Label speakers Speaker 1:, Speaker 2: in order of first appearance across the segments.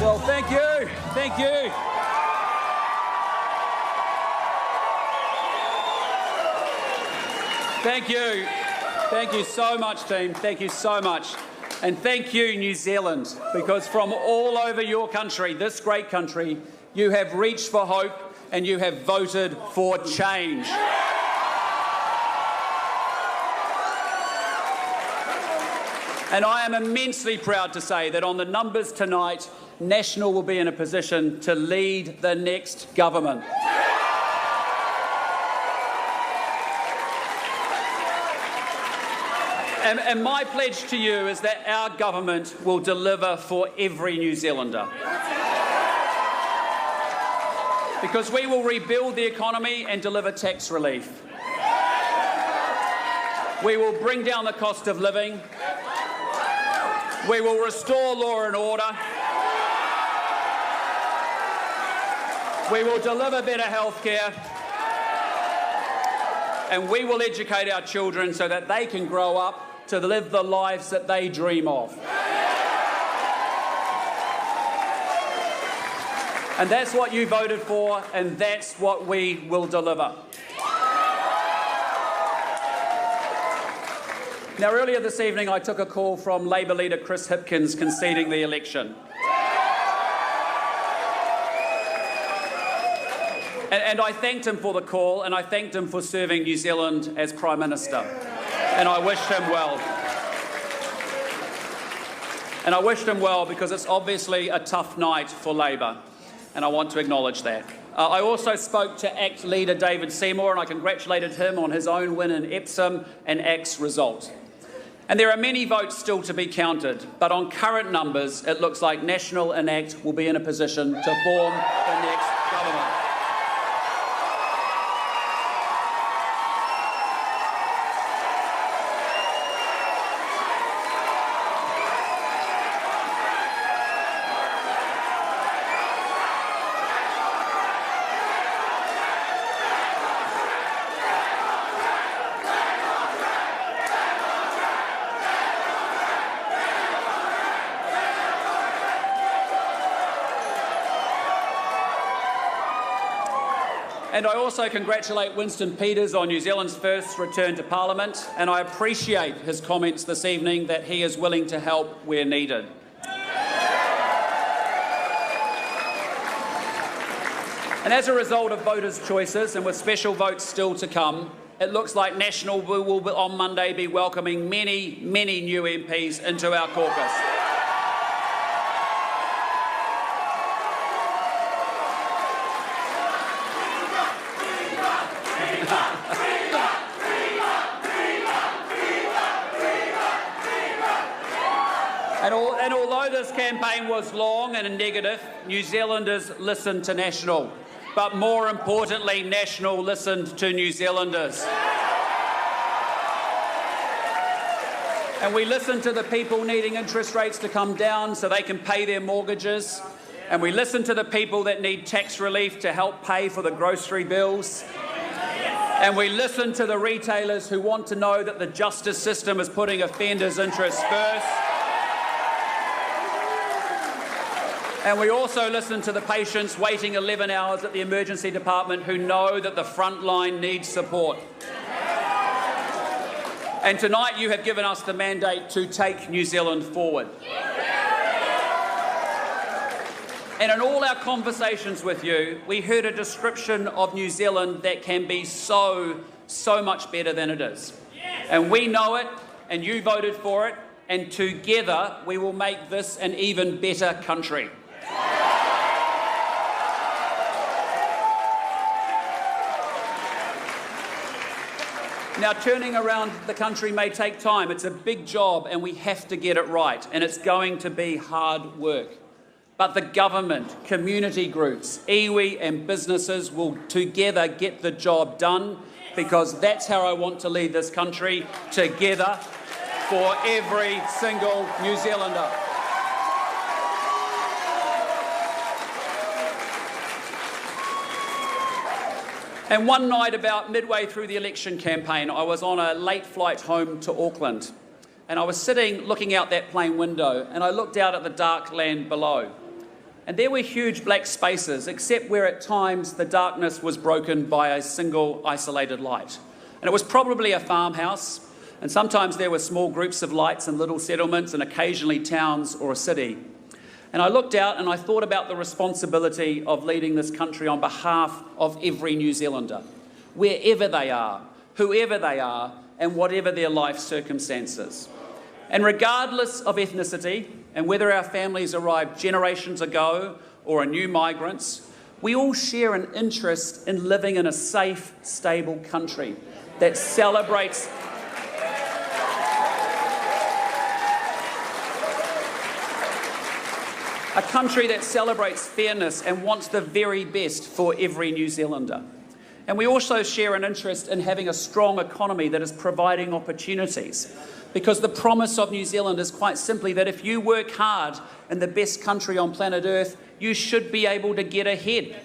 Speaker 1: Well, thank you. Thank you. Thank you. Thank you so much, team. Thank you so much. And thank you, New Zealand, because from all over your country, this great country, you have reached for hope and you have voted for change. And I am immensely proud to say that on the numbers tonight, National will be in a position to lead the next government. And my pledge to you is that our government will deliver for every New Zealander. Because we will rebuild the economy and deliver tax relief. We will bring down the cost of living. We will restore law and order. We will deliver better healthcare. And we will educate our children so that they can grow up to live the lives that they dream of. And that's what you voted for, and that's what we will deliver. Now, earlier this evening, I took a call from Labour leader Chris Hipkins conceding the election. And I thanked him for the call, and I thanked him for serving New Zealand as Prime Minister. And I wished him well. And I wished him well because it's obviously a tough night for Labour, and I want to acknowledge that. I also spoke to ACT leader David Seymour, and I congratulated him on his own win in Epsom and ACT's result. And there are many votes still to be counted, but on current numbers, it looks like National and ACT will be in a position to form the next government. And I also congratulate Winston Peters on New Zealand's first return to Parliament, and I appreciate his comments this evening that he is willing to help where needed. And as a result of voters' choices, and with special votes still to come, it looks like National will on Monday be welcoming many, many new MPs into our caucus. And although this campaign was long and negative, New Zealanders listened to National. But more importantly, National listened to New Zealanders. And we listened to the people needing interest rates to come down so they can pay their mortgages. And we listened to the people that need tax relief to help pay for the grocery bills. And we listen to the retailers who want to know that the justice system is putting offenders' interests first. And we also listen to the patients waiting 11 hours at the emergency department who know that the front line needs support. And tonight you have given us the mandate to take New Zealand forward. And in all our conversations with you, we heard a description of New Zealand that can be so much better than it is. And we know it, and you voted for it, and together we will make this an even better country. Now, turning around the country may take time. It's a big job and we have to get it right, and it's going to be hard work. But the government, community groups, iwi and businesses will together get the job done, because that's how I want to lead this country, together for every single New Zealander. And one night about midway through the election campaign, I was on a late flight home to Auckland, and I was sitting looking out that plane window, and I looked out at the dark land below. And there were huge black spaces, except where at times the darkness was broken by a single isolated light. And it was probably a farmhouse, and sometimes there were small groups of lights in little settlements and occasionally towns or a city. And I looked out and I thought about the responsibility of leading this country on behalf of every New Zealander, wherever they are, whoever they are, and whatever their life circumstances. And regardless of ethnicity, and whether our families arrived generations ago or are new migrants, we all share an interest in living in a safe, stable country that celebrates fairness and wants the very best for every New Zealander. And we also share an interest in having a strong economy that is providing opportunities. Because the promise of New Zealand is quite simply that if you work hard in the best country on planet Earth, you should be able to get ahead.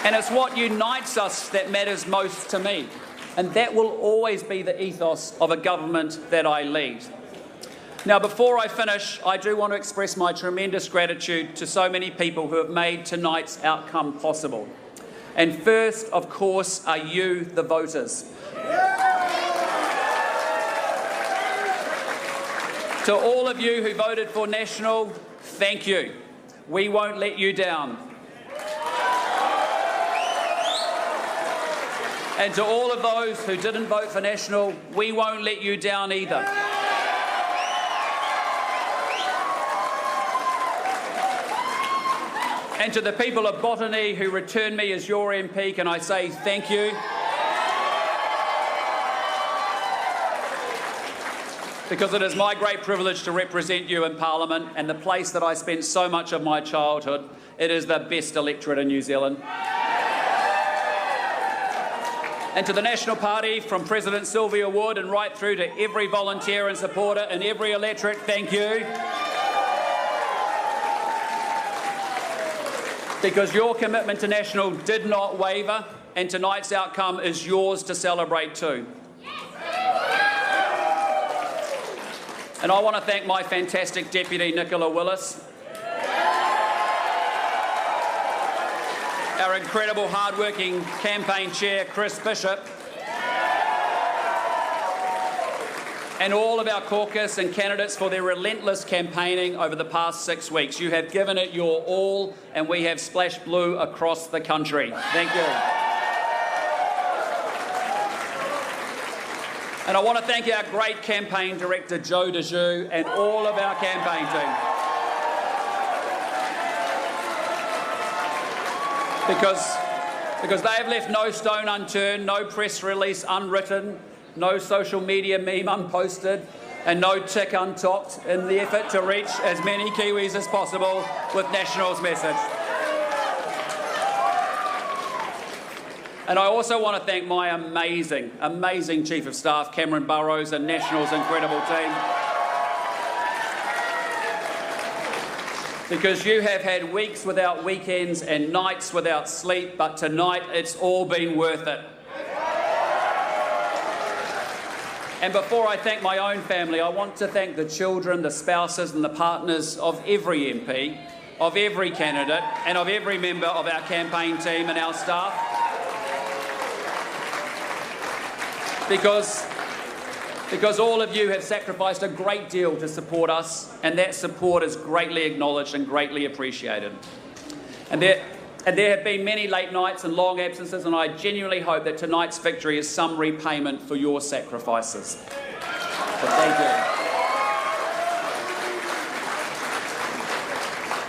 Speaker 1: And it's what unites us that matters most to me. And that will always be the ethos of a government that I lead. Now, before I finish, I do want to express my tremendous gratitude to so many people who have made tonight's outcome possible. And first, of course, are you, the voters. To all of you who voted for National, thank you. We won't let you down. And to all of those who didn't vote for National, we won't let you down either. And to the people of Botany who returned me as your MP, can I say thank you? Because it is my great privilege to represent you in Parliament, and the place that I spent so much of my childhood. It is the best electorate in New Zealand. And to the National Party, from President Sylvia Wood and right through to every volunteer and supporter in every electorate, thank you. Because your commitment to National did not waver, and tonight's outcome is yours to celebrate too. And I want to thank my fantastic Deputy Nicola Willis, our incredible hard-working campaign chair, Chris Bishop, and all of our caucus and candidates for their relentless campaigning over the past 6 weeks. You have given it your all, and we have splashed blue across the country. Thank you. And I want to thank our great campaign director, Joe DeJoux, and all of our campaign team. Because they have left no stone unturned, no press release unwritten, no social media meme unposted, and no tick untopped in the effort to reach as many Kiwis as possible with National's message. And I also want to thank my amazing, amazing Chief of Staff, Cameron Burrows, and National's incredible team. Because you have had weeks without weekends and nights without sleep, but tonight it's all been worth it. And before I thank my own family, I want to thank the children, the spouses and the partners of every MP, of every candidate, and of every member of our campaign team and our staff. Because all of you have sacrificed a great deal to support us, and that support is greatly acknowledged and greatly appreciated. And there have been many late nights and long absences, and I genuinely hope that tonight's victory is some repayment for your sacrifices. So thank you.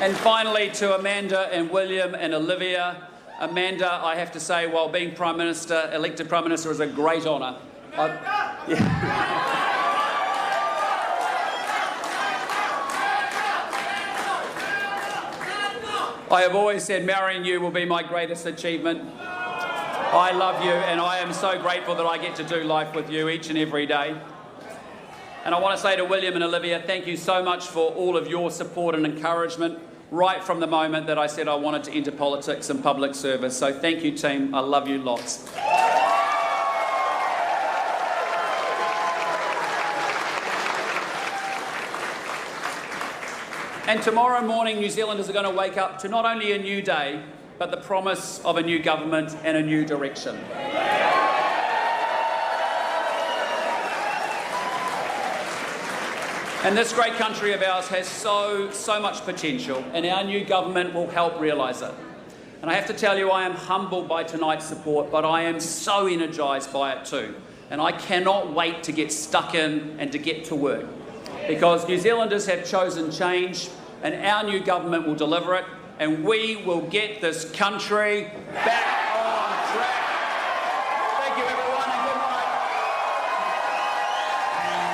Speaker 1: And finally, to Amanda and William and Olivia. Amanda, I have to say, while being Prime Minister, elected Prime Minister is a great honour. I have always said marrying you will be my greatest achievement. I love you, and I am so grateful that I get to do life with you each and every day. And I want to say to William and Olivia, thank you so much for all of your support and encouragement right from the moment that I said I wanted to enter politics and public service. So thank you, team. I love you lots. And tomorrow morning, New Zealanders are going to wake up to not only a new day, but the promise of a new government and a new direction. And this great country of ours has so much potential, and our new government will help realise it. And I have to tell you, I am humbled by tonight's support, but I am so energised by it too. And I cannot wait to get stuck in and to get to work. Because New Zealanders have chosen change, and our new government will deliver it, and we will get this country back